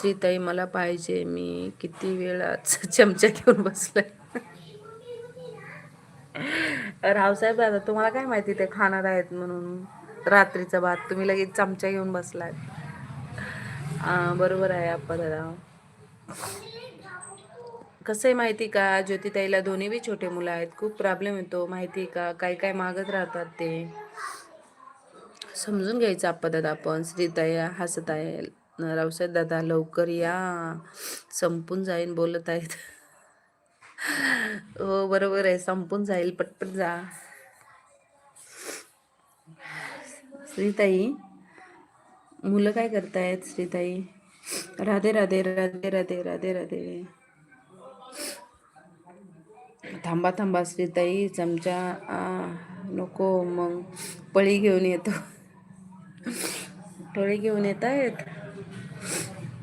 श्रीताई मला पाहिजे. मी किती वेळाच चमचा घेऊन बसलाय. रावसाहेब दादा, तुम्हाला काय माहिती ते खाणार आहेत म्हणून रात्रीचा भात, तुम्ही लगेच चमचा घेऊन बसलाय. बरोबर आहे आप्पा दादा. कसं आहे माहिती का, ज्योतिताईला दोन्ही बी छोटे मुलं आहेत. खूप प्रॉब्लेम येतो माहिती का, काय काय मागत राहतात ते. समजून घ्यायचं आप्पा दादा आपण. श्रीताई हसत आहे. रावसाहेब दादा लवकर या, संपून जाईन बोलत आहेत. हो बरोबर आहे, संपून जाईल, पटपट जा. श्रीताई, मुलं काय करतायत श्रीताई? राधे राधे राधे राधे राधे राधे. थांबा थांबा श्रीताई, चमचा नको, मग पळी घेऊन येतो. पळी घेऊन येत आहेत.